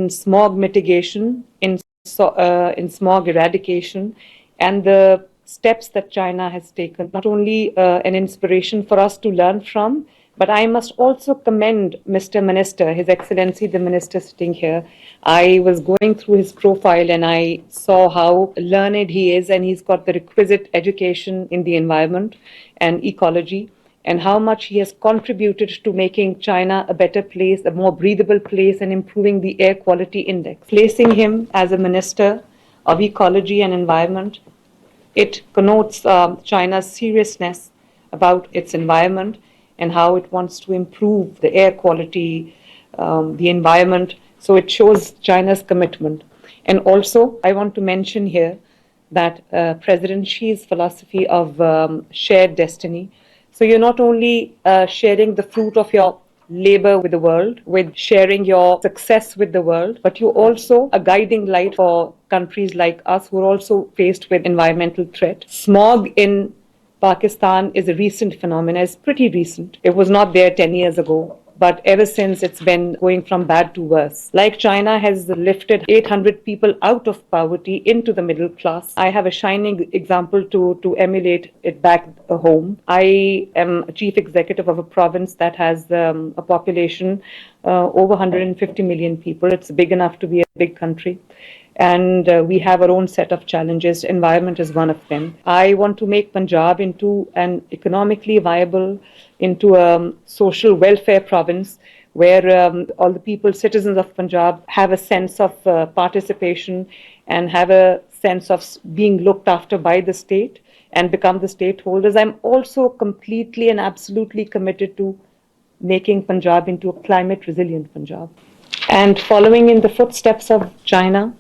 smog mitigation, in smog eradication, and the steps that China has taken. Not only an inspiration for us to learn from, but I must also commend Mr. Minister, His Excellency the Minister sitting here. I was going through his profile and I saw how learned he is, and he's got the requisite education in the environment and ecology, and how much he has contributed to making China a better place, a more breathable place, and improving the air quality index. Placing him as a minister of ecology and environment, it connotes China's seriousness about its environment and how it wants to improve the air quality, the environment. So it shows China's commitment. And also, I want to mention here that President Xi's philosophy of shared destiny. So you're not only sharing the fruit of your labor with the world, with sharing your success with the world, but you're also a guiding light for countries like us who are also faced with environmental threat. Smog in Pakistan is a recent phenomenon. It's pretty recent. It was not there 10 years ago. But ever since, it's been going from bad to worse. Like China has lifted 800 people out of poverty into the middle class. I have a shining example to emulate it back home. I am a chief executive of a province that has a population over 150 million people. It's big enough to be a big country. And we have our own set of challenges. Environment is one of them. I want to make Punjab into an economically viable, into a social welfare province where all the people, citizens of Punjab, have a sense of participation and have a sense of being looked after by the state and become the stakeholders. I'm also completely and absolutely committed to making Punjab into a climate resilient Punjab. And following in the footsteps of China,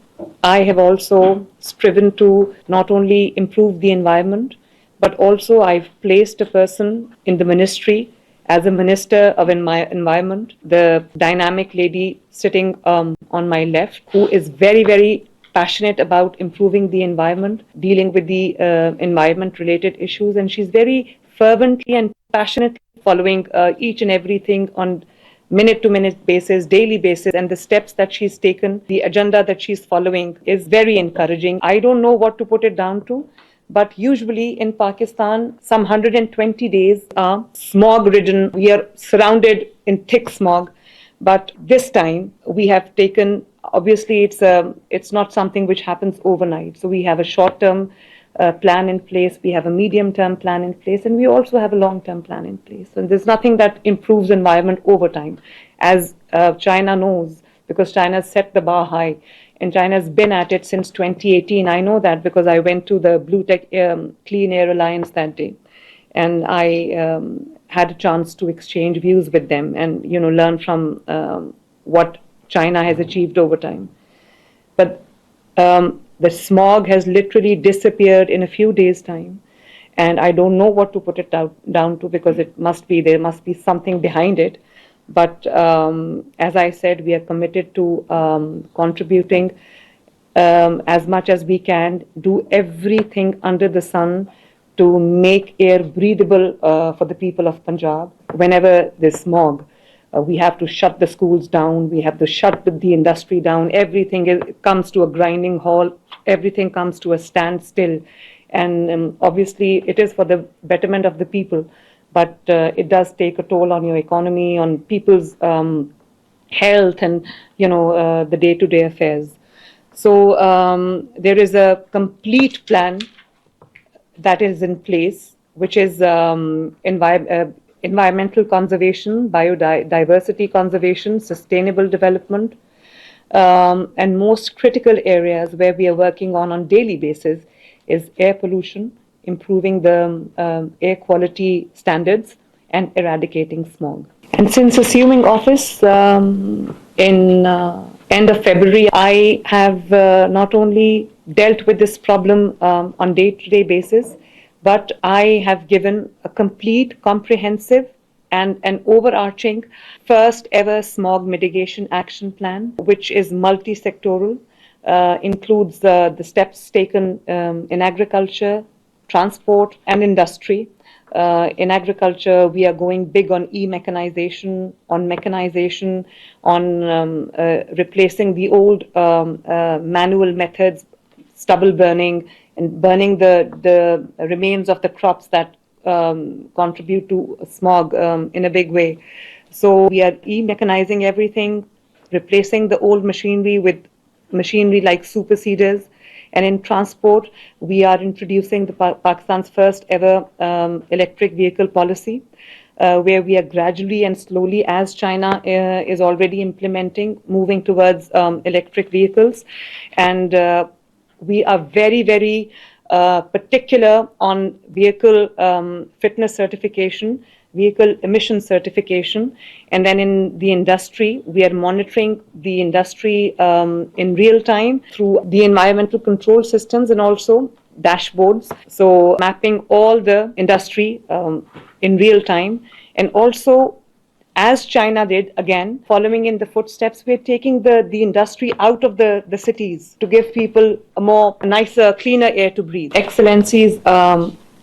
I have also striven to not only improve the environment, but also I've placed a person in the ministry as a minister of environment, the dynamic lady sitting on my left, who is very, very passionate about improving the environment, dealing with the environment-related issues, and she's very fervently and passionately following each and everything on minute-to-minute basis, daily basis, and the steps that she's taken, the agenda that she's following is very encouraging. I don't know what to put it down to, but usually in Pakistan, some 120 days are smog-ridden. We are surrounded in thick smog, but this time we have taken, obviously it's not something which happens overnight. So we have a short-term plan in place, we have a medium-term plan in place, and we also have a long-term plan in place. And there's nothing that improves environment over time, as China knows, because China set the bar high, and China's been at it since 2018. I know that because I went to the Blue Tech Clean Air Alliance that day, and I had a chance to exchange views with them and learn from what China has achieved over time. But the smog has literally disappeared in a few days' time. And I don't know what to put it down to, because there must be something behind it. But as I said, we are committed to contributing as much as we can, do everything under the sun to make air breathable for the people of Punjab. Whenever there's smog, we have to shut the schools down, we have to shut the industry down, everything comes to a grinding halt, everything comes to a standstill. And obviously it is for the betterment of the people, but it does take a toll on your economy, on people's health and the day-to-day affairs. So there is a complete plan that is in place, which is environmental conservation, biodiversity conservation, sustainable development, and most critical areas where we are working on daily basis is air pollution, improving the air quality standards, and eradicating smog. And since assuming office in end of February, I have not only dealt with this problem on day-to-day basis, but I have given a complete, comprehensive, and an overarching first ever smog mitigation action plan, which is multi-sectoral, includes the steps taken in agriculture, transport, and industry, In agriculture, we are going big on e-mechanization, on mechanization, on replacing the old manual methods, stubble burning, and burning the remains of the crops that contribute to smog in a big way. So we are e-mechanizing everything, replacing the old machinery with machinery like super seeders. And in transport, we are introducing Pakistan's first ever electric vehicle policy, where we are gradually and slowly, as China is already implementing, moving towards electric vehicles. And we are very, very particular on vehicle fitness certification, vehicle emission certification. And then in the industry, we are monitoring the industry in real time through the environmental control systems and also dashboards. So mapping all the industry in real time, and also, as China did, again, following in the footsteps, we're taking the industry out of the cities to give people a more nicer, cleaner air to breathe. Excellency's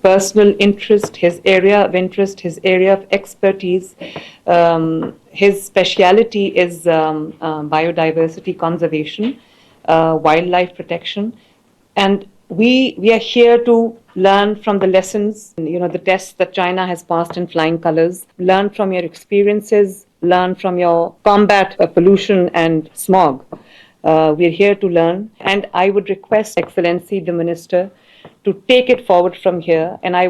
personal interest, his area of interest, his area of expertise, his speciality is biodiversity conservation, wildlife protection, and we are here to learn from the lessons, the tests that China has passed in flying colors, learn from your experiences, learn from your combat pollution and smog. We're here to learn, and I would request Excellency, the Minister, to take it forward from here, and I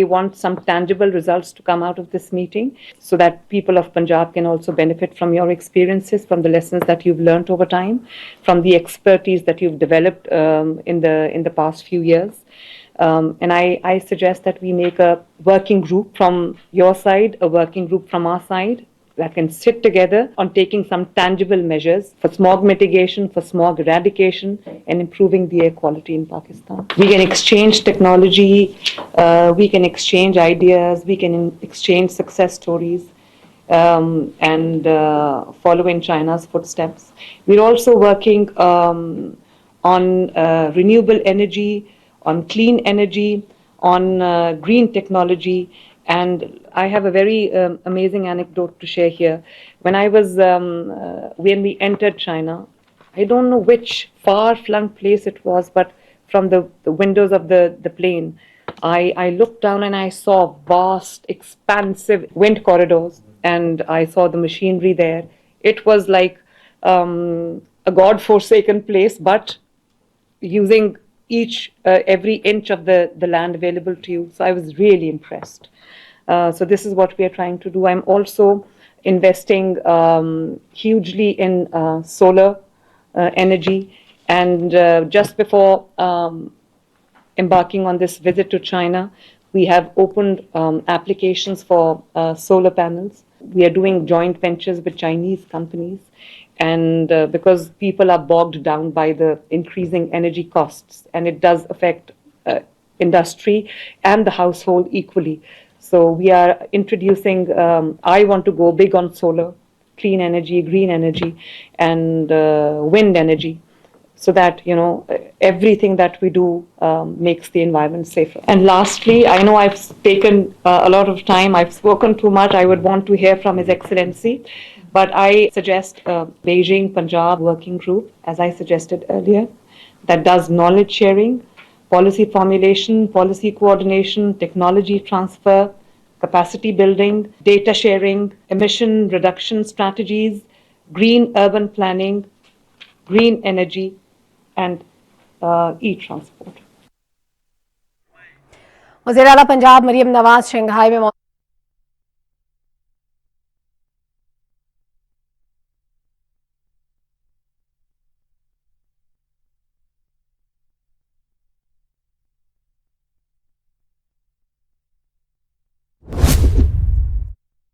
want some tangible results to come out of this meeting so that people of Punjab can also benefit from your experiences, from the lessons that you've learned over time, from the expertise that you've developed in the past few years. And I suggest that we make a working group from your side, a working group from our side, that can sit together on taking some tangible measures for smog mitigation, for smog eradication, and improving the air quality in Pakistan. We can exchange technology, we can exchange ideas, we can exchange success stories, and follow in China's footsteps. We're also working on renewable energy, on clean energy, on green technology. And I have a very amazing anecdote to share here. When we entered China, I don't know which far-flung place it was, but from the windows of the plane, I looked down and I saw vast, expansive wind corridors, and I saw the machinery there. It was like a God-forsaken place, but using every inch of the land available to you. So I was really impressed. So this is what we are trying to do. I'm also investing hugely in solar energy. And just before embarking on this visit to China, we have opened applications for solar panels. We are doing joint ventures with Chinese companies. And because people are bogged down by the increasing energy costs, and it does affect industry and the household equally. So we are introducing, I want to go big on solar, clean energy, green energy, and wind energy, so that, everything that we do makes the environment safer. And lastly, I know I've taken a lot of time, I've spoken too much, I would want to hear from His Excellency, but I suggest a Beijing Punjab working group, as I suggested earlier, that does knowledge sharing, policy formulation, policy coordination, technology transfer, capacity building, data sharing, emission reduction strategies, green urban planning, green energy, and e-transport. वज़ीर आला Punjab Maryam Nawaz Shanghai में